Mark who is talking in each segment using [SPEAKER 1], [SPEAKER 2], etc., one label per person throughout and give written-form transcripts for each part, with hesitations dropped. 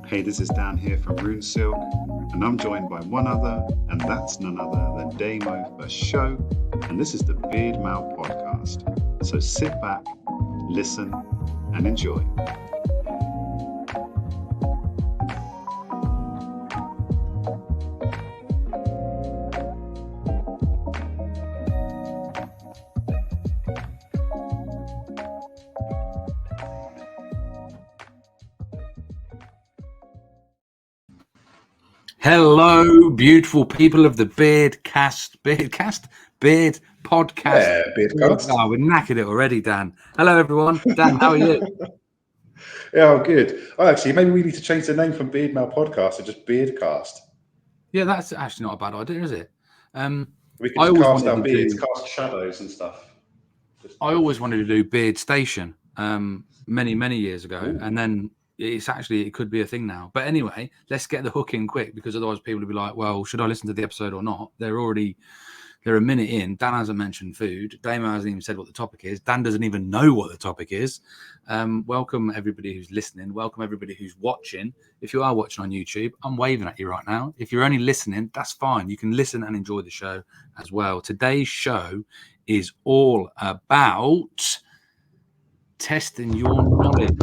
[SPEAKER 1] Hey, this is Dan here from Rune Silk, and I'm joined by one other, and that's none other than Damo for show, and this is the Beardmail Podcast. So sit back, listen, and enjoy.
[SPEAKER 2] Hello, beautiful people of the Beard Podcast.
[SPEAKER 1] Yeah, Beardcast.
[SPEAKER 2] Oh, we're knackered it already, Dan. Hello, everyone. Dan, how are you?
[SPEAKER 1] Yeah, I'm good. Oh, actually, maybe we need to change the name from Beardmail Podcast to just Beardcast.
[SPEAKER 2] Yeah, that's actually not a bad idea, is it?
[SPEAKER 1] We can just cast our beards, cast shadows and stuff.
[SPEAKER 2] I always wanted to do Beard Station many years ago,
[SPEAKER 1] Ooh.
[SPEAKER 2] and then it could be a thing now. But anyway, let's get the hook in quick, because otherwise people will be like, well, should I listen to the episode or not? They're a minute in. Dan hasn't mentioned food. Damo hasn't even said what the topic is. Dan doesn't even know what the topic is. Welcome everybody who's listening. Welcome everybody who's watching. If you are watching on YouTube, I'm waving at you right now. If you're only listening, that's fine. You can listen and enjoy the show as well. Today's show is all about testing your knowledge.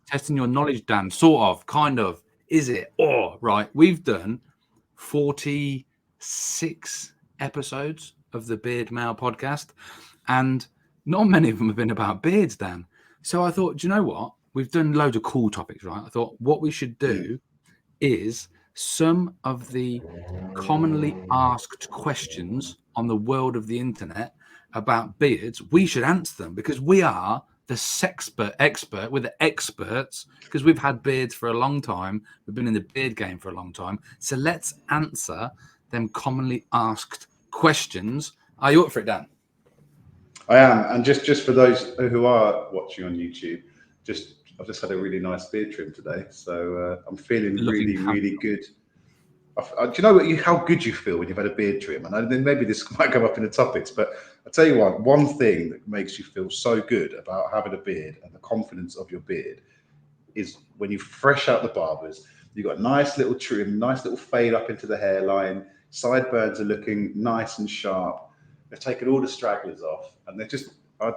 [SPEAKER 2] Testing your knowledge, Dan. Sort of, kind of. Is it? Or, right, we've done 46 episodes of the Beardmail Podcast, and not many of them have been about beards, Dan. So I thought, do you know what? We've done loads of cool topics, right? I thought what we should do is some of the commonly asked questions on the world of the internet about beards. We should answer them, because we are the expert. We're the experts, because we've had beards for a long time. We've been in the beard game for a long time. So let's answer them commonly asked questions. Are you up for it, Dan?
[SPEAKER 1] I am, and just for those who are watching on YouTube, I've just had a really nice beard trim today, so I'm feeling really good. Do you know how good you feel when you've had a beard trim? And then maybe this might come up in the topics, but I tell you what, one thing that makes you feel so good about having a beard and the confidence of your beard is when you fresh out the barbers. You've got a nice little trim, nice little fade up into the hairline. Sideburns are looking nice and sharp. They've taken all the stragglers off, and they're just, I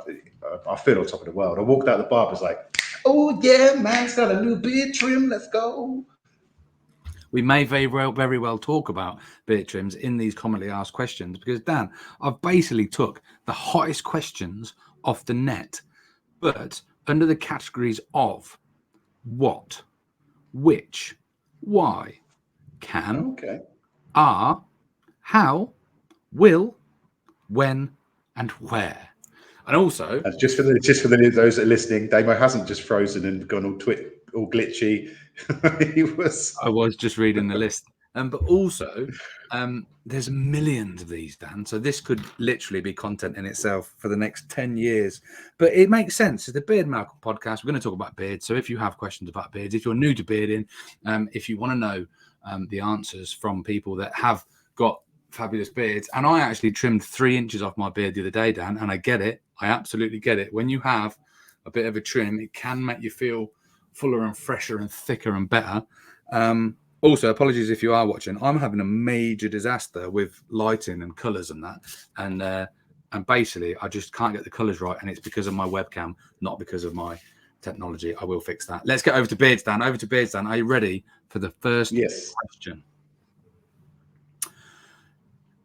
[SPEAKER 1] feel on top of the world. I walked out the barber's like, oh yeah, man's got a new beard trim, let's go.
[SPEAKER 2] We may very well talk about beard trims in these commonly asked questions, because, Dan, I've basically took the hottest questions off the net, but under the categories of what, which, why, can, are, how, will, when, and where. And also,
[SPEAKER 1] just for those that are listening, Damo hasn't just frozen and gone all glitchy.
[SPEAKER 2] I was just reading the list. But also, there's millions of these, Dan. So this could literally be content in itself for the next 10 years. But it makes sense. It's the Beardmail Podcast. We're going to talk about beards. So if you have questions about beards, if you're new to bearding, if you want to know the answers from people that have got fabulous beards. And I actually trimmed 3 inches off my beard the other day, Dan, and I get it. I absolutely get it. When you have a bit of a trim, it can make you feel fuller and fresher and thicker and better. Also, apologies if you are watching. I'm having a major disaster with lighting and colours and that. And basically, I just can't get the colours right. And it's because of my webcam, not because of my technology. I will fix that. Let's get over to beards, Dan. Are you ready for the first question?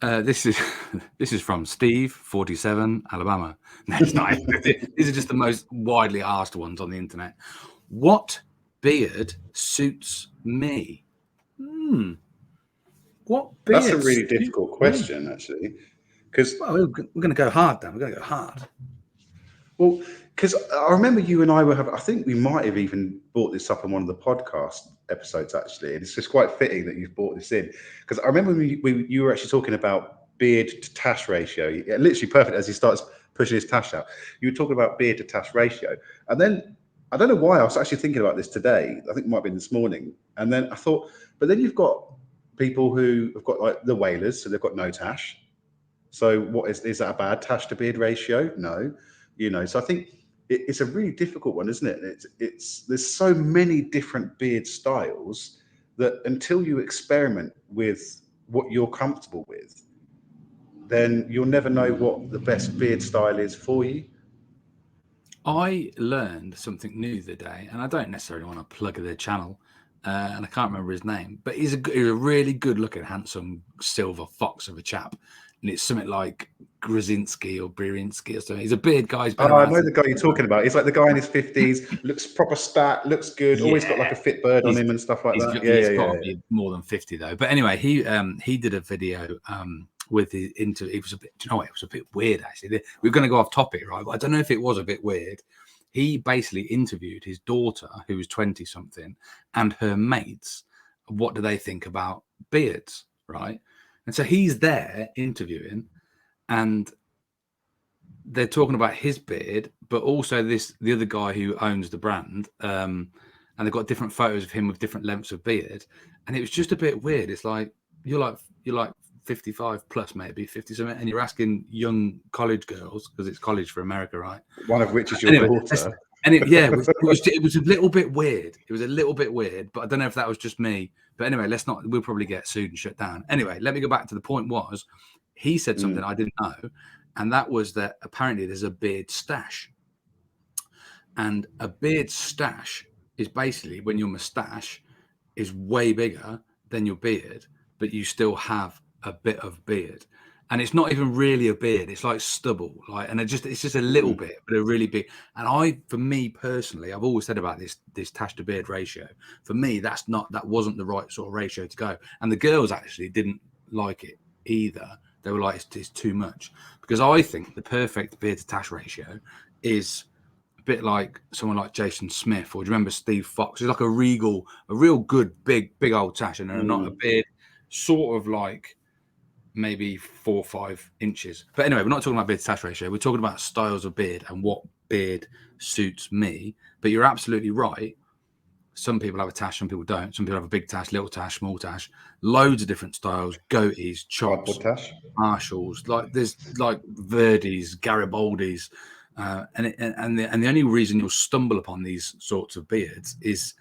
[SPEAKER 2] This is from Steve, 47, Alabama. No, it's not. These are just the most widely asked ones on the internet. What beard suits me? What beard?
[SPEAKER 1] That's a really difficult question, actually, because
[SPEAKER 2] we're going to go hard, Dan. We're going to go hard.
[SPEAKER 1] Well, because I remember you and I I think we might have even brought this up in one of the podcast episodes, actually, and it's just quite fitting that you've brought this in, because I remember you were actually talking about beard to tash ratio. Literally perfect as he starts pushing his tash out. You were talking about beard to tash ratio, and then I don't know why I was actually thinking about this today. I think it might have been this morning, and then I thought, but then you've got people who have got like the whalers, so they've got no tash. So what is that a bad tash to beard ratio? No, so I think it's a really difficult one, isn't it? There's so many different beard styles that until you experiment with what you're comfortable with, then you'll never know what the best beard style is for you.
[SPEAKER 2] I learned something new the day, and I don't necessarily want to plug their channel, and I can't remember his name, but he's a really good-looking, handsome silver fox of a chap, and it's something like Grzinski or Bririnski or something. He's a beard guy. He's been
[SPEAKER 1] I
[SPEAKER 2] around
[SPEAKER 1] know the guy you're talking about. He's like the guy in his 50s, looks proper stat, looks good, always got like a fit bird on him and stuff like that.
[SPEAKER 2] He's got to be more than 50 though. But anyway, he did a video with his it was a bit, do you know what, it was a bit weird actually. We're going to go off topic, right? But I don't know if it was a bit weird. He basically interviewed his daughter, who was 20 something, and her mates. What do they think about beards, right? And so he's there interviewing, and they're talking about his beard, but also the other guy who owns the brand, and they've got different photos of him with different lengths of beard, and it was just a bit weird. It's like you're like 55 plus, maybe 50 something, and you're asking young college girls, because it's college for America, right?
[SPEAKER 1] One of which is your daughter.
[SPEAKER 2] And it was a little bit weird. It was a little bit weird, but I don't know if that was just me. But anyway, we'll probably get sued and shut down. Anyway, let me go back to the point. Was he said something I didn't know, and that was that apparently there's a beard stash, and a beard stash is basically when your moustache is way bigger than your beard, but you still have a bit of beard. And it's not even really a beard, it's like stubble, like, and it's just a little bit, but a really big. And for me personally, I've always said about this tash to beard ratio. For me, that wasn't the right sort of ratio to go. And the girls actually didn't like it either. They were like, it's too much. Because I think the perfect beard to tash ratio is a bit like someone like Jason Smith, or do you remember Steve Fox? He's like a real good big old tash, and not a beard, sort of like maybe 4 or 5 inches. But anyway, we're not talking about beard to tash ratio. We're talking about styles of beard and what beard suits me. But you're absolutely right. Some people have a tash, some people don't. Some people have a big tash, little tash, small tash, loads of different styles, goatees, chops, Marshalls, like there's like Verdis, Garibaldis. And the only reason you'll stumble upon these sorts of beards is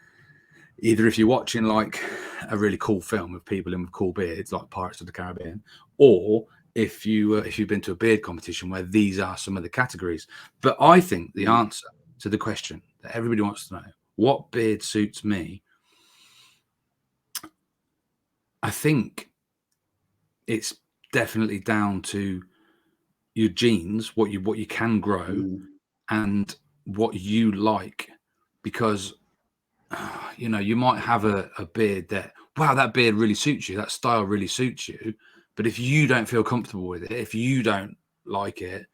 [SPEAKER 2] either if you're watching like a really cool film with people in with cool beards, like Pirates of the Caribbean, or if you've been to a beard competition where these are some of the categories. But I think the answer to the question that everybody wants to know, what beard suits me, I think it's definitely down to your genes, what you can grow, and what you like. Because you might have a beard that, wow, that beard really suits you, that style really suits you. But if you don't feel comfortable with it, if you don't like it,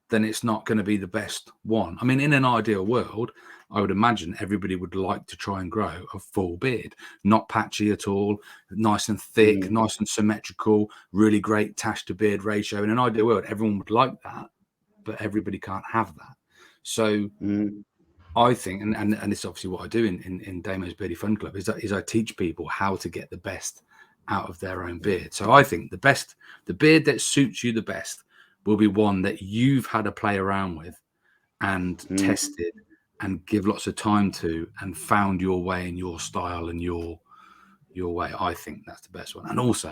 [SPEAKER 2] then it's not going to be the best one. I mean, in an ideal world, I would imagine everybody would like to try and grow a full beard, not patchy at all, nice and thick, nice and symmetrical, really great tash to beard ratio. In an ideal world, everyone would like that, but everybody can't have that. So I think, and this is obviously what I do in Damo's Beardy Fun Club, is I teach people how to get the best out of their own beard. So I think the beard that suits you the best will be one that you've had to play around with and tested and give lots of time to, and found your way and your style and your way. I think that's the best one. And also,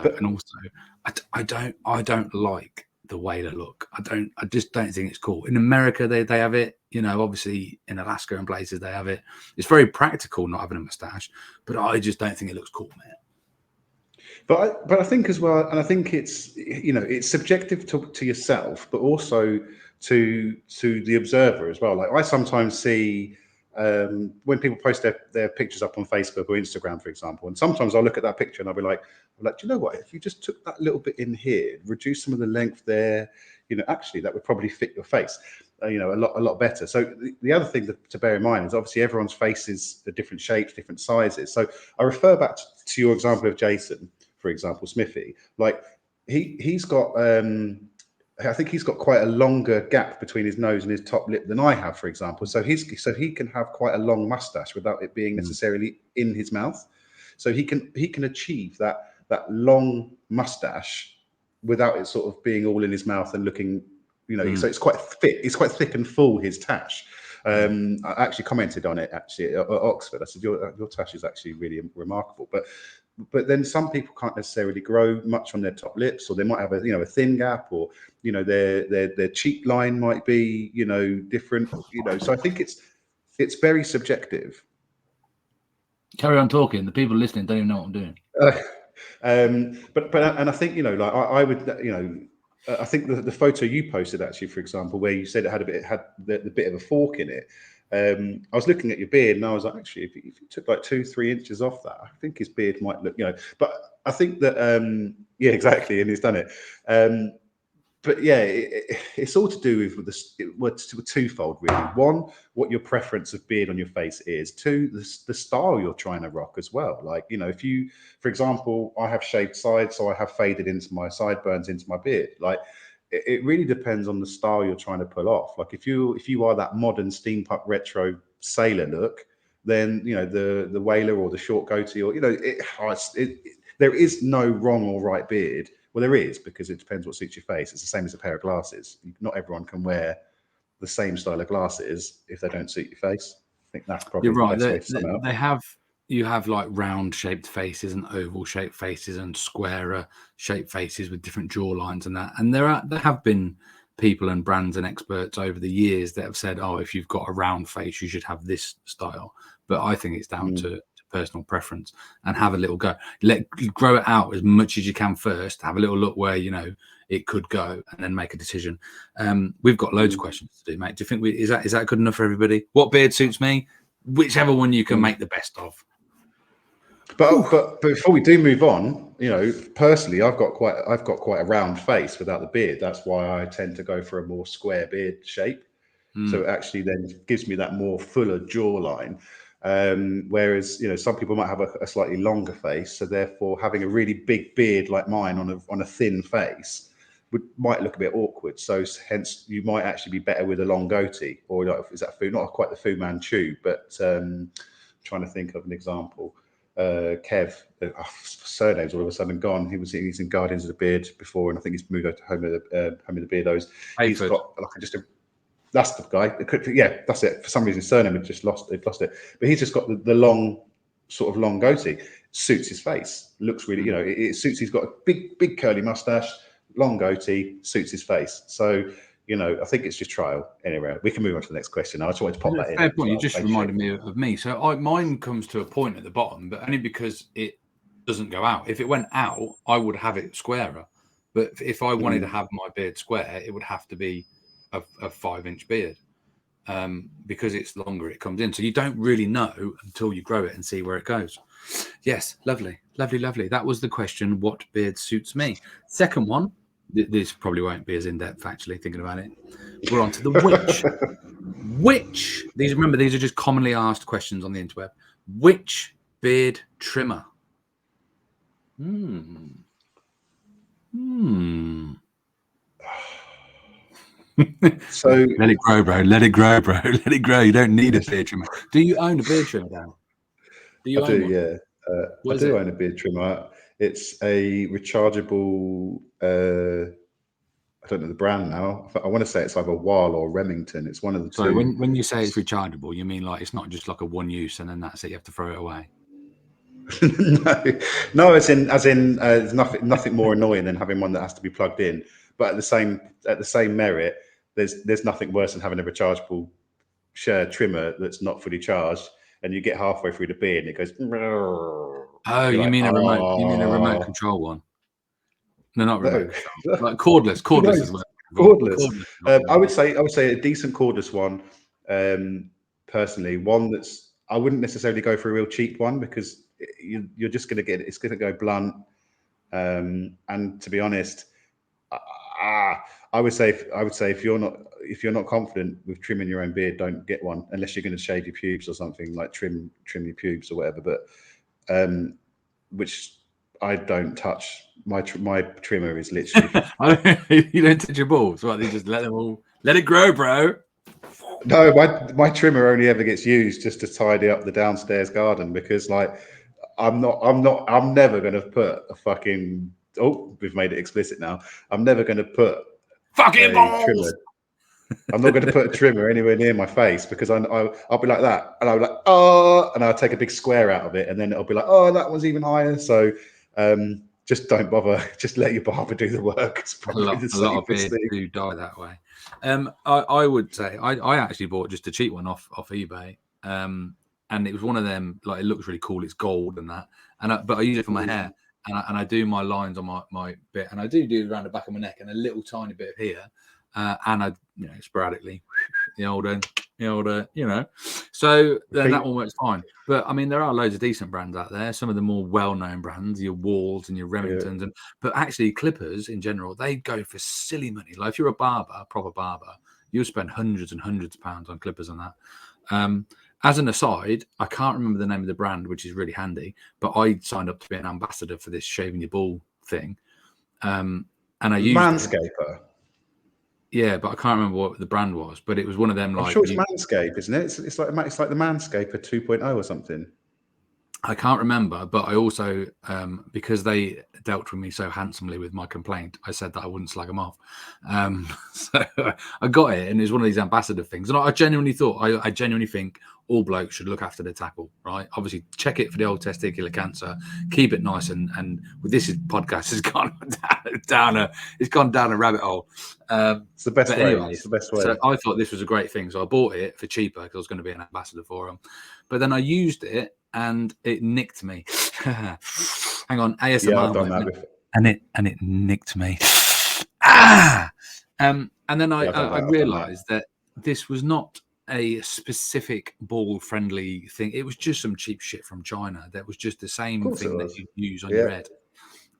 [SPEAKER 2] I don't like the way they look. I just don't think it's cool. In America, they have it, obviously in Alaska and places they have it. It's very practical not having a mustache, but I just don't think it looks cool, man.
[SPEAKER 1] But I think as well, and I think it's it's subjective to yourself, but also to the observer as well. Like I sometimes see when people post their pictures up on Facebook or Instagram, for example, and sometimes I'll look at that picture and I'll be like, do you know what? If you just took that little bit in here, reduce some of the length there, actually that would probably fit your face, a lot better. So the other thing to bear in mind is obviously everyone's faces are different shapes, different sizes. So I refer back to your example of Jason, for example, Smithy. Like he's got I think he's got quite a longer gap between his nose and his top lip than I have, for example. So he can have quite a long mustache without it being necessarily in his mouth. So he can achieve that long mustache without it sort of being all in his mouth and looking, so it's quite thick. It's quite thick and full, his tash. I actually commented on it actually at Oxford. I said your tash is actually really remarkable, but then some people can't necessarily grow much on their top lips, or they might have a thin gap, or their cheek line might be different. So I think it's very subjective.
[SPEAKER 2] Carry on talking. The people listening don't even know what I'm doing.
[SPEAKER 1] But I think I would I think the photo you posted actually, for example, where you said it had the bit of a fork in it. I was looking at your beard and I was like, actually, if you took like 2-3 inches off that, I think his beard might look, But I think that yeah, exactly, and he's done it. But yeah, it's all to do with twofold, really. One, what your preference of beard on your face is. Two, the style you're trying to rock as well. Like, if you, for example, I have shaved sides, so I have faded into my sideburns into my beard. Like, it really depends on the style you're trying to pull off. Like, if you are that modern steampunk retro sailor look, then the whaler or the short goatee, or there is no wrong or right beard. Well, there is, because it depends what suits your face. It's the same as a pair of glasses. Not everyone can wear the same style of glasses if they don't suit your face. I think that's probably the best way to sum it up.
[SPEAKER 2] You have like round shaped faces and oval shaped faces and squarer shaped faces with different jaw lines and that. And there have been people and brands and experts over the years that have said, oh, if you've got a round face, you should have this style. But I think it's down to personal preference, and have a little go. Grow it out as much as you can first. Have a little look where it could go, and then make a decision. We've got loads of questions to do, mate. Do you think is that good enough for everybody? What beard suits me? Whichever one you can make the best of.
[SPEAKER 1] But before we do move on, personally, I've got quite a round face without the beard. That's why I tend to go for a more square beard shape. So it actually then gives me that more fuller jawline. Whereas some people might have a slightly longer face, so therefore having a really big beard like mine on a thin face might look a bit awkward. So hence you might actually be better with a long goatee, or is that not quite the Fu Manchu, but trying to think of an example. Kev, surname's all of a sudden gone. He's in Guardians of the Beard before, and I think he's moved over to Home of the Beardos. He's got like that's the guy. Yeah, that's it. For some reason, his surname they've lost it. But he's just got the long, sort of long goatee. Suits his face. Looks really, it suits. He's got a big curly mustache, long goatee. Suits his face. So, I think it's just trial. Anyway, we can move on to the next question. I just wanted to pop that in.
[SPEAKER 2] Fair point. You just reminded me of me. So mine comes to a point at the bottom, but only because it doesn't go out. If it went out, I would have it squarer. But if I wanted to have my beard square, it would have to be a 5-inch beard, because it's longer, it comes in. So you don't really know until you grow it and see where it goes. Yes, lovely. That was the question, what beard suits me? Second one, this probably won't be as in-depth, actually, thinking about it. We're on to the which. These are just commonly asked questions on the interweb. Which beard trimmer? So let it grow, bro. Let it grow. You don't need a beard trimmer. Do you own a beard trimmer, Dan?
[SPEAKER 1] I do, yeah. I do own a beard trimmer. It's a rechargeable. I don't know the brand now. I want to say it's either Wahl or Remington. It's one of the two.
[SPEAKER 2] When you say it's rechargeable, you mean like it's not just like a one use and then that's it. You have to throw it away.
[SPEAKER 1] No. As in, there's nothing more annoying than having one that has to be plugged in. But at the same merit, there's nothing worse than having a rechargeable trimmer that's not fully charged, and you get halfway through the beard and it goes.
[SPEAKER 2] Oh, you mean a remote? You mean a remote control one? No, not remote control. Like cordless as well.
[SPEAKER 1] Cordless. I would say a decent cordless one. Personally, one that's I wouldn't necessarily go for a real cheap one, because you're just going to get it's going to go blunt. And to be honest, I would say if you're not confident with trimming your own beard, don't get one unless you're going to shave your pubes or something, like trim your pubes or whatever. But which I don't touch. My trimmer is literally.
[SPEAKER 2] You don't touch your balls, right? You just let it grow, bro.
[SPEAKER 1] No, my trimmer only ever gets used just to tidy up the downstairs garden, because like I'm never going to put a fucking. Oh, we've made it explicit now. I'm never going to put
[SPEAKER 2] fucking balls.
[SPEAKER 1] Trimmer. I'm not going to put a trimmer anywhere near my face because I'll be like that, and I'll be like, oh, and I'll take a big square out of it, and then it'll be like, oh, that one's even higher. So just don't bother. Just let your barber do the work. It's probably the
[SPEAKER 2] a lot of
[SPEAKER 1] safest
[SPEAKER 2] beards
[SPEAKER 1] thing.
[SPEAKER 2] do die that way. I would say I actually bought just a cheap one off eBay, and it was one of them, like, it looks really cool. It's gold and that, but I use it for my hair, and I do my lines on my bit, and I do around the back of my neck and a little tiny bit of here, and I sporadically the older, so then that one works fine. But I mean, there are loads of decent brands out there. Some of the more well-known brands, your Walls and your Remingtons, but actually clippers in general, they go for silly money. Like if you're a proper barber, you'll spend hundreds and hundreds of pounds on clippers on that. As an aside, I can't remember the name of the brand, which is really handy, but I signed up to be an ambassador for this shaving your ball thing, and I used
[SPEAKER 1] Manscaper.
[SPEAKER 2] Yeah, but I can't remember what the brand was, but it was one of them.
[SPEAKER 1] I'm sure it's Manscaped, isn't it? It's like the Manscaper 2.0 or something.
[SPEAKER 2] I can't remember, but I also, because they dealt with me so handsomely with my complaint, I said that I wouldn't slag them off. So I got it, and it was one of these ambassador things. And I genuinely thought, I genuinely think all blokes should look after their tackle, right? Obviously, check it for the old testicular cancer, keep it nice, and with this podcast has gone down a rabbit hole.
[SPEAKER 1] It's the best way.
[SPEAKER 2] Anyway,
[SPEAKER 1] it's the best way.
[SPEAKER 2] So I thought this was a great thing, so I bought it for cheaper because I was going to be an ambassador for them. But then I used it, and it nicked me. Hang on, ASMR.
[SPEAKER 1] Yeah, I've done that before.
[SPEAKER 2] And it nicked me. And then I realised that this was not a specific ball-friendly thing. It was just some cheap shit from China. That was just the same thing that you use on your head.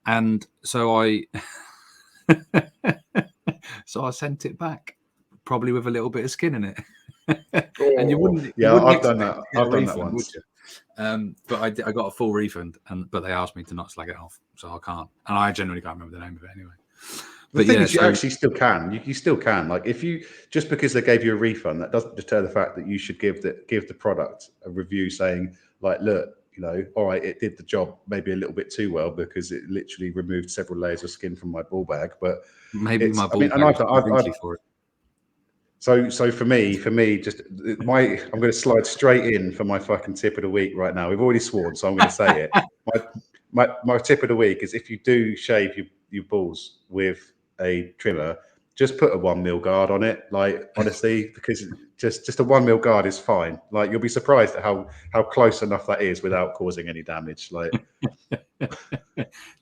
[SPEAKER 2] And so I sent it back, probably with a little bit of skin in it. And you wouldn't.
[SPEAKER 1] I've done that. I've done that once.
[SPEAKER 2] But I got a full refund, but they asked me to not slag it off, so I can't. And I genuinely can't remember the name of it anyway.
[SPEAKER 1] The thing is, you actually still can. You still can. Like, if you just because they gave you a refund, that doesn't deter the fact that you should give the product a review saying, like, look, all right, it did the job maybe a little bit too well because it literally removed several layers of skin from my ball bag. But
[SPEAKER 2] maybe my ball bag was for it.
[SPEAKER 1] So for me, just I'm going to slide straight in for my fucking tip of the week right now. We've already sworn, so I'm going to say it. My tip of the week is, if you do shave your balls with a trimmer, just put a 1 mil guard on it. Like, honestly, because just a 1 mil guard is fine. Like, you'll be surprised at how close enough that is without causing any damage. Like,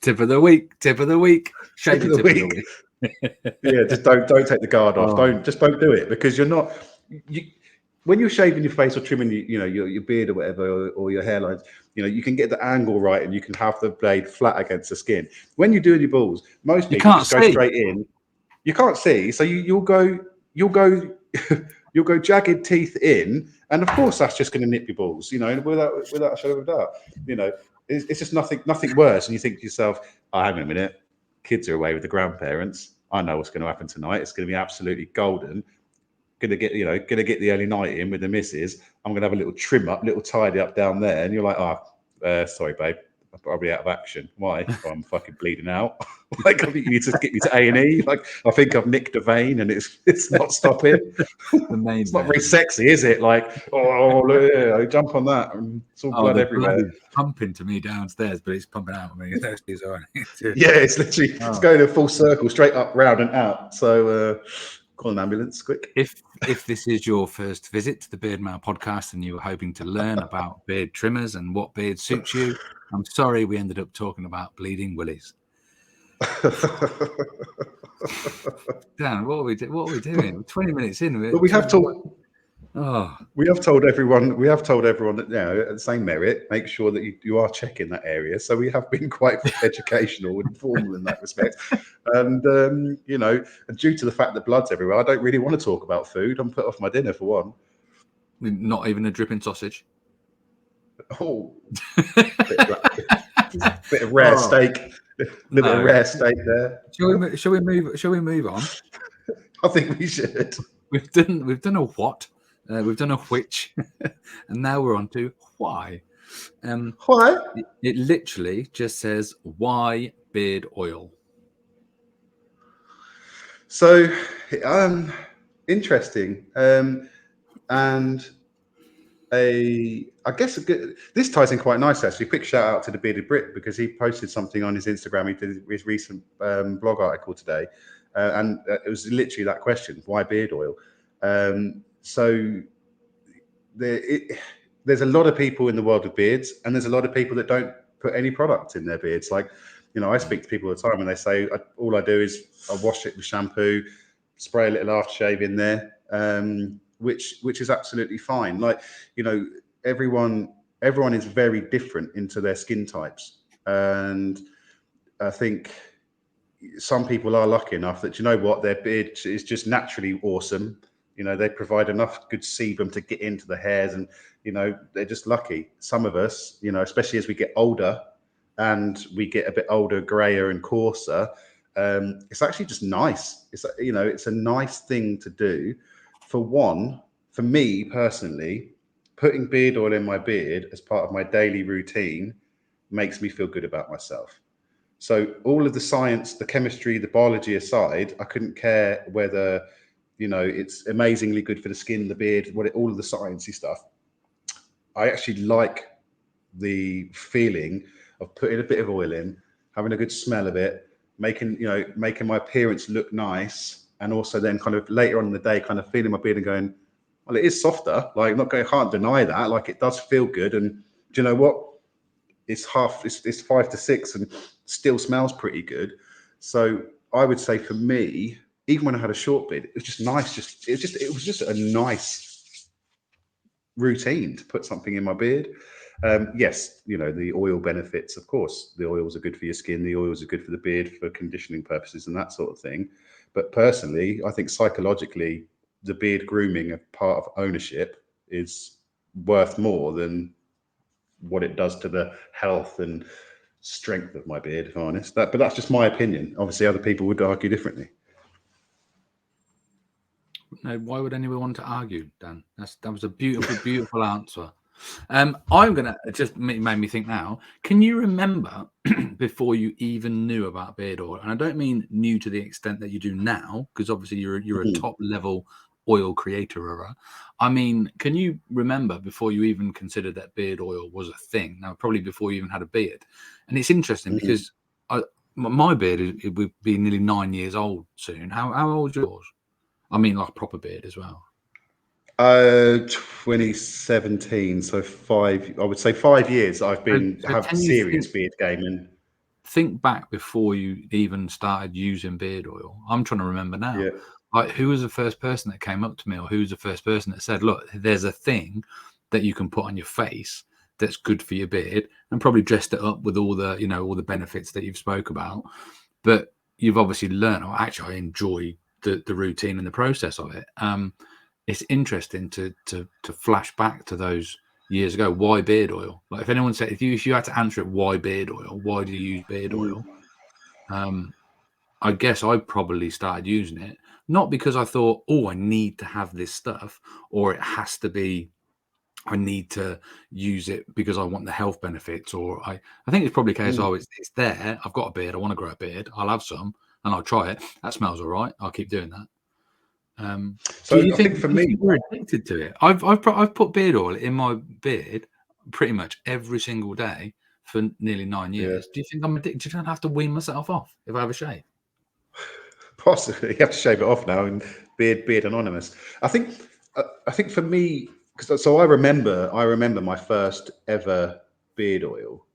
[SPEAKER 2] tip of the week. Shave tip of the week.
[SPEAKER 1] Yeah, just don't take the guard off. Don't do it, because you're not. When you're shaving your face or trimming your beard or whatever, or your hairlines, you can get the angle right and you can have the blade flat against the skin. When you're doing your balls, most people just go straight in. You can't see, so you'll go jagged teeth in, and of course that's just going to nip your balls, without a shadow of a doubt. It's just nothing worse. And you think to yourself, oh, hang on a minute, kids are away with the grandparents. I know what's going to happen tonight. It's going to be absolutely golden. Gonna get the early night in with the missus. I'm gonna have a little trim up, little tidy up down there, and you're like, sorry, babe, I'm probably out of action. Why? Well, I'm fucking bleeding out. Like, I think you need to get me to A&E. Like, I think I've nicked a vein and it's not stopping. It's not very sexy, is it? Like, I jump on that and it's all blood everywhere.
[SPEAKER 2] Blood is pumping to me downstairs, but it's pumping out of me.
[SPEAKER 1] Yeah, it's literally it's going in a full circle, straight up, round and out. So call an ambulance quick.
[SPEAKER 2] If this is your first visit to the Beardmail Podcast and you were hoping to learn about beard trimmers and what beard suits you, I'm sorry we ended up talking about bleeding willies. Dan, what are we doing? 20 minutes in.
[SPEAKER 1] But we have told everyone that at the same merit, make sure that you are checking that area. So we have been quite educational and formal in that respect. And and due to the fact that blood's everywhere, I don't really want to talk about food. I'm put off my dinner for one.
[SPEAKER 2] Not even a dripping sausage.
[SPEAKER 1] Oh, bit of rare steak. A little bit of rare steak there.
[SPEAKER 2] Shall we move on?
[SPEAKER 1] I think we should.
[SPEAKER 2] We've done a what? We've done a which, and now we're on to why.
[SPEAKER 1] Why?
[SPEAKER 2] It literally just says, why beard oil?
[SPEAKER 1] So, interesting. And I guess this ties in quite nice actually. Quick shout out to the Bearded Brit because he posted something on his Instagram. He did his recent blog article today, and it was literally that question: why beard oil? So there's a lot of people in the world of beards, and there's a lot of people that don't put any product in their beards. Like, I speak to people all the time, and they say all I do is I wash it with shampoo, spray a little aftershave in there. Which is absolutely fine. Like, everyone is very different into their skin types. And I think some people are lucky enough that, their beard is just naturally awesome. They provide enough good sebum to get into the hairs and, they're just lucky. Some of us, especially as we get older and we get a bit older, grayer and coarser, it's actually just nice. It's a nice thing to do. For me personally, putting beard oil in my beard as part of my daily routine makes me feel good about myself. So all of the science, the chemistry, the biology aside, I couldn't care whether, it's amazingly good for the skin, the beard, all of the sciencey stuff. I actually like the feeling of putting a bit of oil in, having a good smell of it, making my appearance look nice, and also then kind of later on in the day, kind of feeling my beard and going, well, it is softer. Like, can't deny that. Like, it does feel good. And do you know what? It's 5 to 6 and still smells pretty good. So I would say for me, even when I had a short beard, it was just nice. It was just a nice routine to put something in my beard. Yes, the oil benefits, of course. The oils are good for your skin. The oils are good for the beard for conditioning purposes and that sort of thing. But personally, I think psychologically, the beard grooming of part of ownership is worth more than what it does to the health and strength of my beard, if I'm honest. But that's just my opinion. Obviously, other people would argue differently.
[SPEAKER 2] No, why would anyone want to argue, Dan? That was a beautiful, beautiful answer. I'm gonna just made me think now. Can you remember before you even knew about beard oil? And I don't mean new to the extent that you do now, because obviously you're a top level oil creator. I mean, can you remember before you even considered that beard oil was a thing? Now, probably before you even had a beard. And it's interesting because my beard it would be nearly 9 years old soon. How old is yours? I mean, like proper beard as well.
[SPEAKER 1] 2017, so I would say 5 years I've been have serious beard game. And
[SPEAKER 2] think back before you even started using beard oil. I'm trying to remember now.
[SPEAKER 1] Yeah.
[SPEAKER 2] Like, who was the first person that came up to me, or who was the first person that said, look, there's a thing that you can put on your face that's good for your beard, and probably dressed it up with all the, all the benefits that you've spoke about. But you've obviously learned, or actually I enjoy the routine and the process of it. It's interesting to flash back to those years ago. Why beard oil? Like, if anyone said, if you had to answer it, why beard oil? Why do you use beard oil? I guess I probably started using it not because I thought, oh, I need to have this stuff, or it has to be, I need to use it because I want the health benefits, or I think it's probably a case of, it's there. I've got a beard. I want to grow a beard. I'll have some and I'll try it. That smells all right. I'll keep doing that.
[SPEAKER 1] So I think for me,
[SPEAKER 2] we're addicted to it. I've put beard oil in my beard pretty much every single day for nearly 9 years. Do you think I'm addicted? Do I have to wean myself off if I have a shave?
[SPEAKER 1] Possibly. You have to shave it off now and beard anonymous. I think for me, so I remember my first ever beard oil,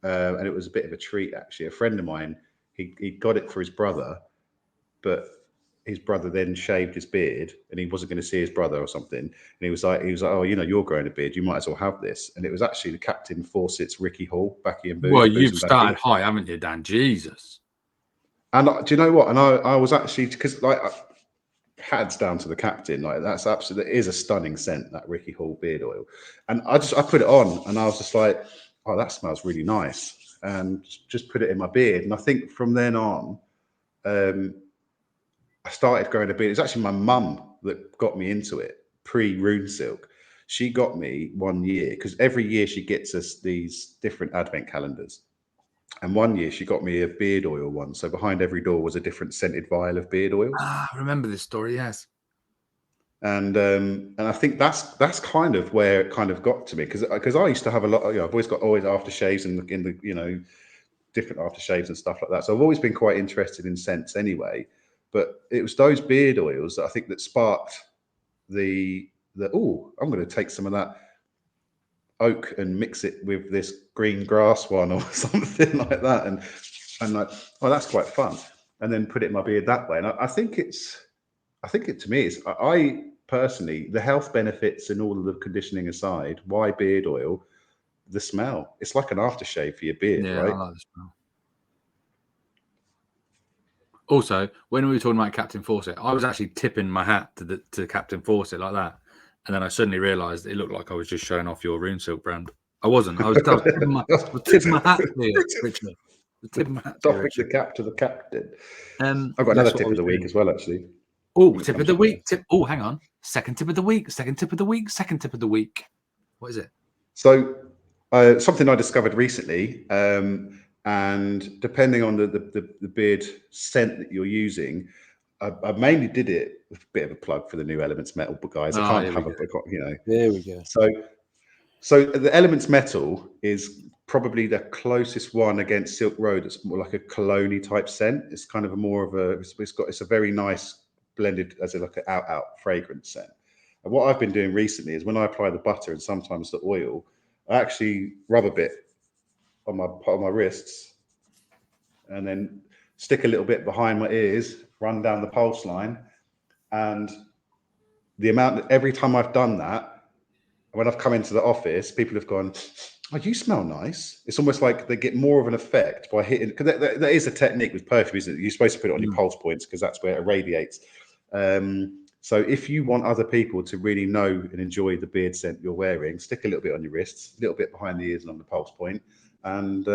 [SPEAKER 1] and it was a bit of a treat actually. A friend of mine, he got it for his brother, but his brother then shaved his beard and he wasn't going to see his brother or something. And he was like, oh, you're growing a beard, you might as well have this. And it was actually the Captain Fawcett's Ricky Hall, Backy and Booze.
[SPEAKER 2] Well, you've started high, haven't you, Dan? Jesus.
[SPEAKER 1] And do you know what? And I was actually, because like, hands down to the Captain, like that's absolutely, it is a stunning scent, that Ricky Hall beard oil. And I put it on and I was just like, oh, that smells really nice. And just put it in my beard. And I think from then on, I started growing a beard. It's actually my mum that got me into it, pre-Rune Silk. She got me 1 year, because every year she gets us these different advent calendars. And 1 year she got me a beard oil one. So behind every door was a different scented vial of beard oil.
[SPEAKER 2] I remember this story, yes.
[SPEAKER 1] And I think that's kind of where it kind of got to me, because I used to have a lot of, I've always got aftershaves in the different aftershaves and stuff like that. So I've always been quite interested in scents anyway. But it was those beard oils that I think that sparked I'm going to take some of that oak and mix it with this green grass one or something like that, and like, oh, that's quite fun, and then put it in my beard that way. And I think it to me is, I personally, the health benefits and all of the conditioning aside, why beard oil? The smell. It's like an aftershave for your beard, right?
[SPEAKER 2] I like the smell. Also, when we were talking about Captain Fawcett, I was actually tipping my hat to Captain Fawcett like that, and then I suddenly realised it looked like I was just showing off your Rune Silk brand. I wasn't. I was tipping my hat to you, Richard.
[SPEAKER 1] Doffing the cap to the captain. I've got another tip of the week as well, actually.
[SPEAKER 2] Oh, tip of the week. Oh, hang on. Second tip of the week. Second tip of the week. Second tip of the week. What is it?
[SPEAKER 1] So, something I discovered recently, and depending on the beard scent that you're using, I mainly did it with a bit of a plug for the new Elements Metal guys. I can't have
[SPEAKER 3] There we go.
[SPEAKER 1] So the Elements Metal is probably the closest one against Silk Road. It's more like a cologne type scent. It's kind of it's a very nice blended as like an out fragrance scent. And what I've been doing recently is when I apply the butter and sometimes the oil, I actually rub a bit on my wrists, and then stick a little bit behind my ears, run down the pulse line, and the amount that every time I've done that, when I've come into the office, people have gone, "Oh, you smell nice." It's almost like they get more of an effect by hitting, because there is a technique with perfume, isn't it? You're supposed to put it on your pulse points because that's where it irradiates. So if you want other people to really know and enjoy the beard scent you're wearing, stick a little bit on your wrists, a little bit behind the ears and on the pulse point. And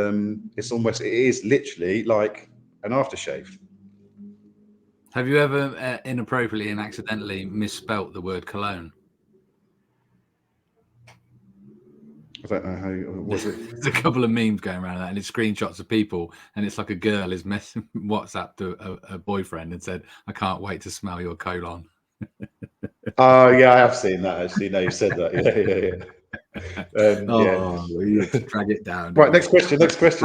[SPEAKER 1] it is literally like an aftershave.
[SPEAKER 2] Have you ever inappropriately and accidentally misspelt the word cologne?
[SPEAKER 1] I don't know how was it.
[SPEAKER 2] There's a couple of memes going around that, and it's screenshots of people, and it's like a girl is WhatsApped a boyfriend and said, "I can't wait to smell your colon."
[SPEAKER 1] Oh yeah, I have seen that actually. No, you said that. Yeah.
[SPEAKER 2] You have to drag it down.
[SPEAKER 1] Right, next question.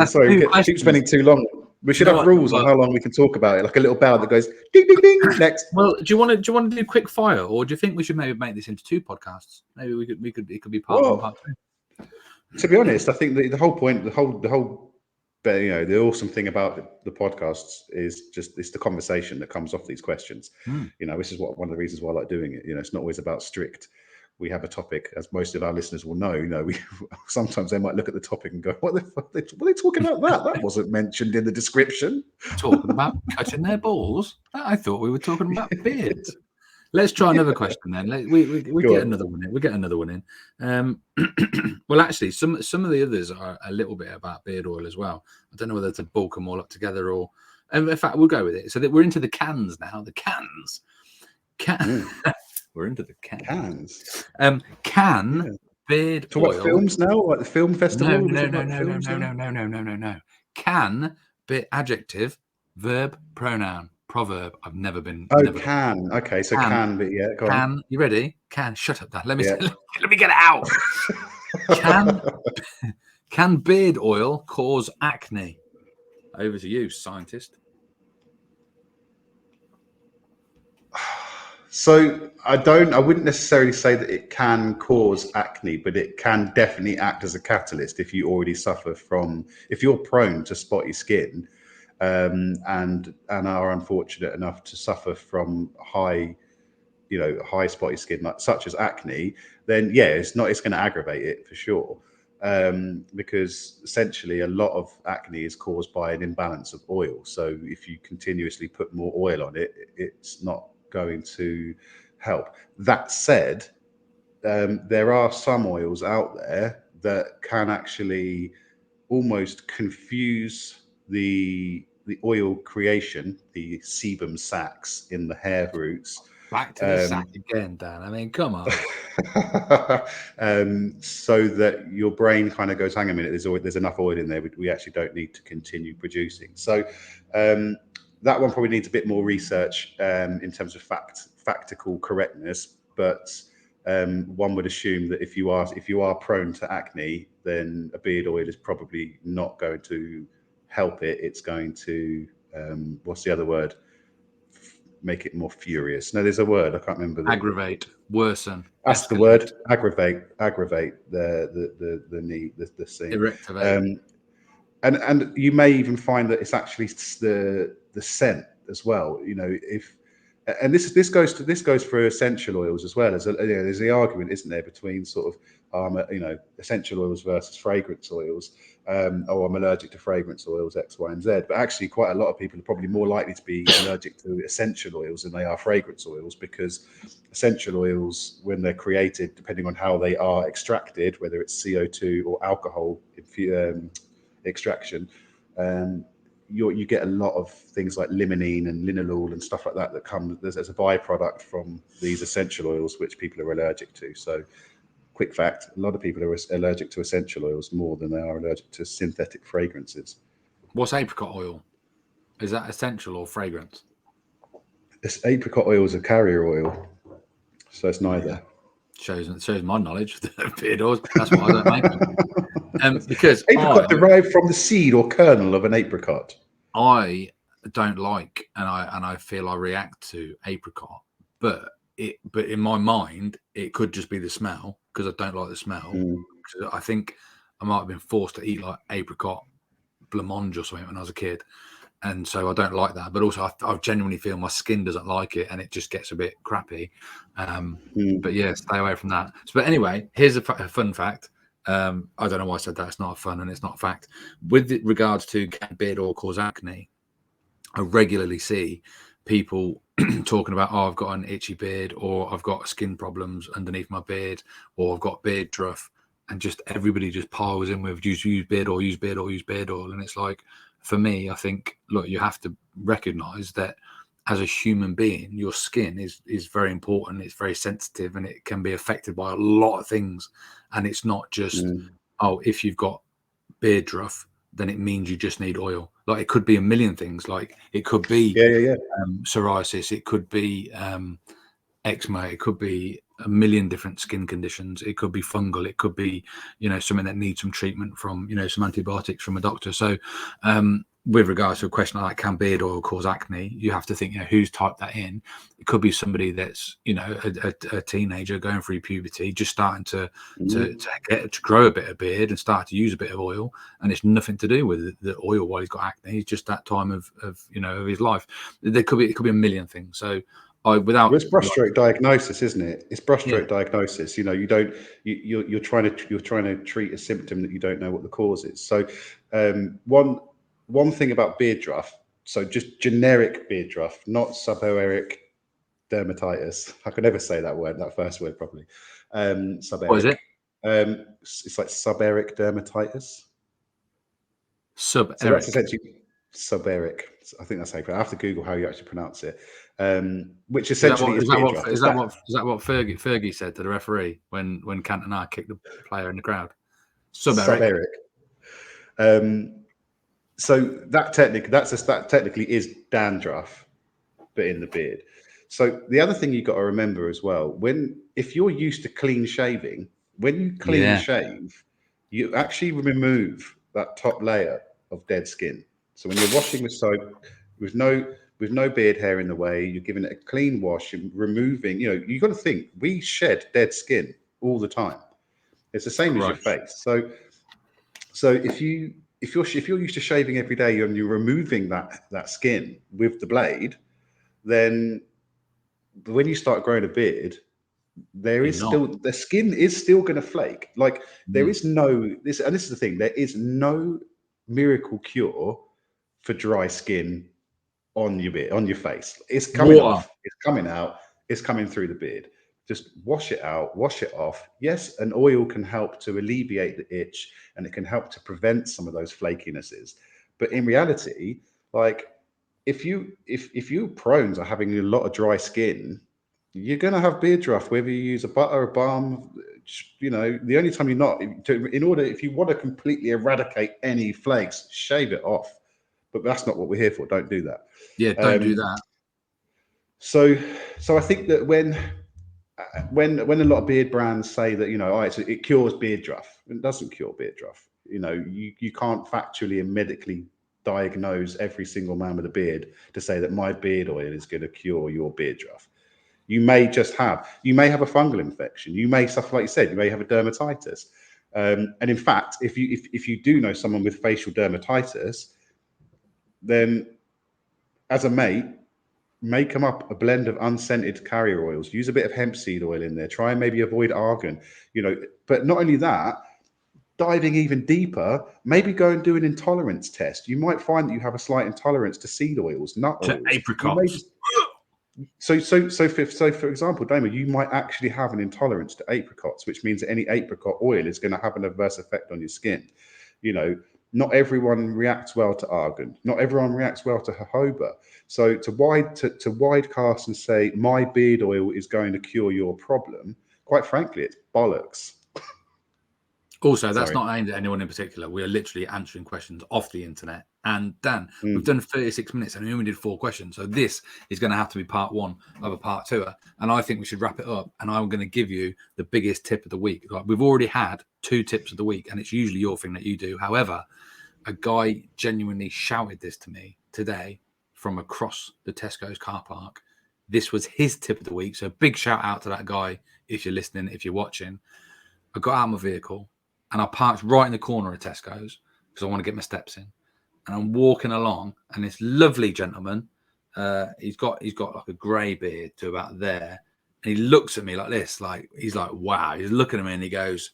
[SPEAKER 1] Sorry, we keep spending too long. We should have rules on how long we can talk about it, like a little bell that goes ding ding ding. Next.
[SPEAKER 2] Well, do you want to do quick fire, or do you think we should maybe make this into 2 podcasts? Maybe it could be part 1, part 2.
[SPEAKER 1] To be honest, I think the whole point, the whole, the awesome thing about the podcasts is just it's the conversation that comes off these questions. This is one of the reasons why I like doing it. It's not always about strict. We have a topic, as most of our listeners will know. We sometimes they might look at the topic and go, "What the fuck? What are they talking about? That wasn't mentioned in the description."
[SPEAKER 2] Talking about cutting their balls? I thought we were talking about beards. Let's try another question then. We get another one in. We get another one in. Well, actually, some of the others are a little bit about beard oil as well. I don't know whether to bulk them all up together or. In fact, we'll go with it. So that we're into the cans now. The cans. We're into the cans. Beard
[SPEAKER 1] Talk
[SPEAKER 2] oil.
[SPEAKER 1] about films now, like the film festival.
[SPEAKER 2] No. Can, bit adjective, verb, pronoun. Proverb. I've never been.
[SPEAKER 1] Can. Okay, so can be, yeah. Go on.
[SPEAKER 2] You ready? Can. Shut up, Dan. Let me get it out. Can beard oil cause acne? Over to you, scientist.
[SPEAKER 1] So I wouldn't necessarily say that it can cause acne, but it can definitely act as a catalyst if you already suffer if you're prone to spotty skin. And are unfortunate enough to suffer from high spotty skin, such as acne, then yeah, it's going to aggravate it for sure. Because essentially a lot of acne is caused by an imbalance of oil. So if you continuously put more oil on it, it's not going to help. That said, there are some oils out there that can actually almost confuse the oil creation, the sebum sacs in the hair roots.
[SPEAKER 2] Back to the sack again, Dan. I mean, come on.
[SPEAKER 1] So that your brain kind of goes, hang a minute, there's enough oil in there. We actually don't need to continue producing. So that one probably needs a bit more research in terms of factical correctness. but one would assume that if you are prone to acne, then a beard oil is probably not going to help it. It's going to what's the other word? Make it more furious. No, there's a word I can't remember.
[SPEAKER 2] Aggravate, worsen.
[SPEAKER 1] That's the word. Aggravate the need, the scene.
[SPEAKER 2] Irreactivate.
[SPEAKER 1] And you may even find that it's actually the scent as well. You know, and this goes for essential oils as well. There's the argument, isn't there, between sort of essential oils versus fragrance oils. I'm allergic to fragrance oils X, Y, and Z. But actually, quite a lot of people are probably more likely to be allergic to essential oils than they are fragrance oils, because essential oils, when they're created, depending on how they are extracted, whether it's CO2 or alcohol extraction, you get a lot of things like limonene and linalool and stuff like that come as a byproduct from these essential oils, which people are allergic to. So, quick fact: a lot of people are allergic to essential oils more than they are allergic to synthetic fragrances.
[SPEAKER 2] What's apricot oil? Is that essential or fragrance?
[SPEAKER 1] This apricot oil is a carrier oil, so it's neither.
[SPEAKER 2] Shows my knowledge of beard oils. That's why I don't make them. Because
[SPEAKER 1] apricot derived from the seed or kernel of an apricot.
[SPEAKER 2] I don't like, and I feel I react to apricot, but in my mind it could just be the smell, because I don't like the smell. I think I might have been forced to eat like apricot blancmange or something when I was a kid, and so I don't like that. But also I genuinely feel my skin doesn't like it, and it just gets a bit crappy. But yeah, stay away from that. But anyway, here's a fun fact. I don't know why I said that. It's not fun and it's not a fact. With regards to can beard oil cause acne, I regularly see people talking about, I've got an itchy beard, or I've got skin problems underneath my beard, or I've got beard druff, and just everybody just piles in with use beard oil, use beard oil, use beard oil. And it's like, for me, I think, look, you have to recognize that as a human being, your skin is very important. It's very sensitive, and it can be affected by a lot of things. And it's not just, if you've got beard druff, then it means you just need oil. Like, it could be a million things. Like, it could be psoriasis, it could be eczema, it could be a million different skin conditions. It could be fungal, it could be, something that needs some treatment from, some antibiotics from a doctor. So with regards to a question like, can beard oil cause acne, you have to think, who's typed that in. It could be somebody that's, a teenager going through puberty, just starting to grow a bit of beard and start to use a bit of oil, and it's nothing to do with the oil while he's got acne. It's just that time of his life. It could be a million things. So it's brushstroke
[SPEAKER 1] diagnosis, isn't it? It's brushstroke diagnosis. You're trying to treat a symptom that you don't know what the cause is. So one thing about beard druff, so just generic beard druff, not seborrheic dermatitis. I could never say that first word properly. Seborrheic.
[SPEAKER 2] What is it?
[SPEAKER 1] It's like seborrheic dermatitis.
[SPEAKER 2] Seborrheic.
[SPEAKER 1] So that's essentially seborrheic. I think that's how I have to Google how you actually pronounce it. Which essentially is
[SPEAKER 2] that what Fergie said to the referee when Cantona kicked the player in the crowd? Seborrheic.
[SPEAKER 1] So that technically is dandruff, but in the beard. So the other thing you've got to remember as well, if you're used to clean shaving, when you clean shave, you actually remove that top layer of dead skin. So when you're washing with soap, with no beard hair in the way, you're giving it a clean wash and removing. You've got to think, we shed dead skin all the time. It's the same as your face. So if you're used to shaving every day and you're removing that skin with the blade, then when you start growing a beard, the skin is still going to flake. Like there is this is the thing, there is no miracle cure for dry skin on your beard, on your face. It's coming off, it's coming out, it's coming through the beard. Just wash it out, wash it off. Yes, an oil can help to alleviate the itch, and it can help to prevent some of those flakinesses. But in reality, like if you're prone to having a lot of dry skin, you're going to have beard druff, whether you use a butter, a balm. The only time you're not, if you want to completely eradicate any flakes, shave it off. But that's not what we're here for. Don't do that.
[SPEAKER 2] Yeah, don't do that.
[SPEAKER 1] So I think that when a lot of beard brands say that, it cures beard rough, it doesn't cure beard rough. You can't factually and medically diagnose every single man with a beard to say that my beard oil is going to cure your beard rough. You may have a fungal infection. You may suffer, like you said, you may have a dermatitis. And in fact, if you do know someone with facial dermatitis, then as a mate, make them up a blend of unscented carrier oils. Use a bit of hemp seed oil in there. Try and maybe avoid argan. But not only that, diving even deeper, maybe go and do an intolerance test. You might find that you have a slight intolerance to seed oils, nut oils,
[SPEAKER 2] apricots.
[SPEAKER 1] So for example, Damo, you might actually have an intolerance to apricots, which means that any apricot oil is going to have an adverse effect on your skin. Not everyone reacts well to argan. Not everyone reacts well to jojoba. So to wide cast and say my beard oil is going to cure your problem, quite frankly, it's bollocks.
[SPEAKER 2] Also, that's not aimed at anyone in particular. We are literally answering questions off the internet. And Dan, we've done 36 minutes and we only did 4 questions. So this is going to have to be part 1 of a part 2. And I think we should wrap it up. And I'm going to give you the biggest tip of the week. Like, we've already had 2 tips of the week, and it's usually your thing that you do. However, a guy genuinely shouted this to me today from across the Tesco's car park. This was his tip of the week. So big shout out to that guy if you're listening, if you're watching. I got out of my vehicle and I parked right in the corner of Tesco's because I want to get my steps in. And I'm walking along, and this lovely gentleman, he's got like a grey beard to about there, and he looks at me like this, like he's like, wow. He's looking at me and he goes,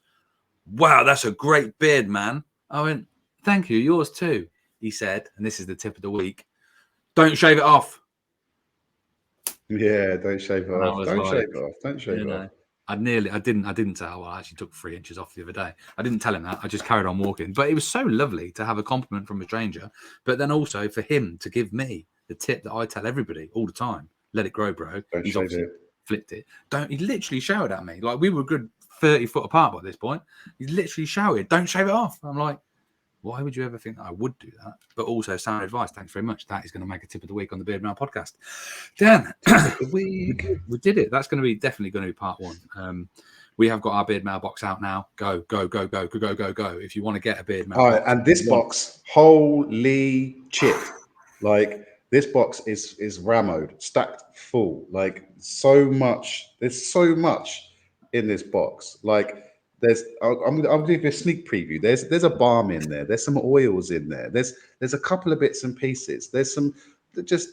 [SPEAKER 2] wow, that's a great beard, man. I went, thank you, yours too. He said, and this is the tip of the week, don't shave it off.
[SPEAKER 1] Yeah, don't shave it off. Don't shave it off. Don't shave it off.
[SPEAKER 2] I didn't tell. Well, I actually took 3 inches off the other day. I didn't tell him that. I just carried on walking. But it was so lovely to have a compliment from a stranger. But then also for him to give me the tip that I tell everybody all the time: let it grow, bro. He's obviously flipped it. He literally shouted at me like we were a good 30 foot apart by this point. He literally shouted, "Don't shave it off." I'm like, why would you ever think that I would do that? But also, sound advice. Thanks very much. That is going to make a tip of the week on the Beardmail podcast. Dan, we did it. That's going to be definitely going to be part 1. We have got our Beardmail box out now. Go. If you want to get a Beardmail box.
[SPEAKER 1] And this box, holy shit. Like, this box is rammed, stacked full. Like, there's so much in this box. Like, I'll give you a sneak preview. There's a balm in there. There's some oils in there. There's a couple of bits and pieces. There's some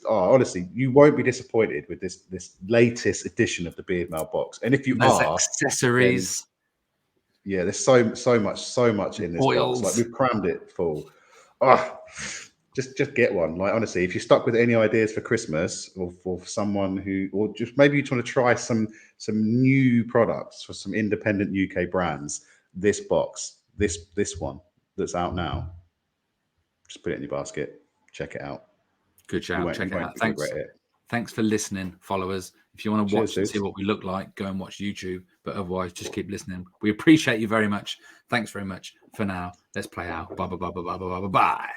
[SPEAKER 1] honestly, you won't be disappointed with this latest edition of the Beardmail box. And if you are,
[SPEAKER 2] accessories,
[SPEAKER 1] there's so much in this
[SPEAKER 2] oils.
[SPEAKER 1] box. Like, we've crammed it full. Just get one. Like, honestly, if you're stuck with any ideas for Christmas or for someone or just maybe you just want to try some new products for some independent UK brands, this box, this one that's out now, just put it in your basket. Check it out.
[SPEAKER 2] Good shout. Check it out. Thanks for listening, followers. If you want to watch and see what we look like, go and watch YouTube. But otherwise, just keep listening. We appreciate you very much. Thanks very much. For now, let's play out. Bye.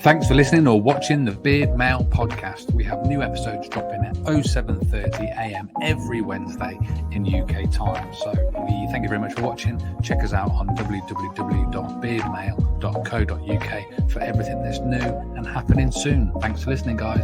[SPEAKER 2] Thanks for listening or watching the Beardmail Podcast. We have new episodes dropping at 07:30 a.m. every Wednesday in UK time. So we thank you very much for watching. Check us out on www.beardmail.co.uk for everything that's new and happening soon. Thanks for listening, guys.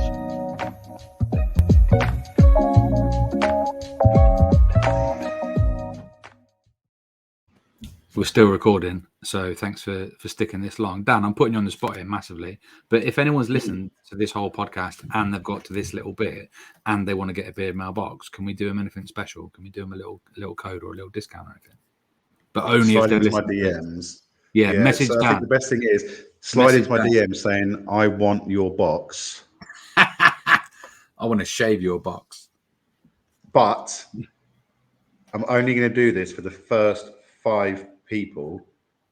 [SPEAKER 2] We're still recording, so thanks for sticking this long. Dan, I'm putting you on the spot here massively, but if anyone's listened to this whole podcast and they've got to this little bit and they want to get a Beardmail box, can we do them anything special? Can we do them a little code or a little discount or anything? But only if they're listening.
[SPEAKER 1] My DMs.
[SPEAKER 2] Yeah, message
[SPEAKER 1] so
[SPEAKER 2] Dan.
[SPEAKER 1] I think the best thing is slide into my DMs saying, I want your box.
[SPEAKER 2] I want to shave your box.
[SPEAKER 1] But I'm only going to do this for the first 5 people.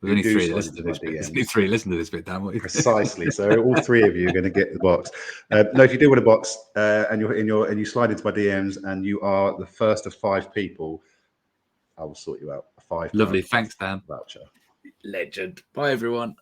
[SPEAKER 2] There's only 3 listen to this bit. There's only 3 listen to this bit, Dan.
[SPEAKER 1] Precisely. So all 3 of you are going to get the box. No, if you do want a box and you slide into my DMs and you are the first of 5 people, I will sort you out. A £5.
[SPEAKER 2] Lovely. Thanks, Dan.
[SPEAKER 1] Voucher.
[SPEAKER 2] Legend. Bye, everyone.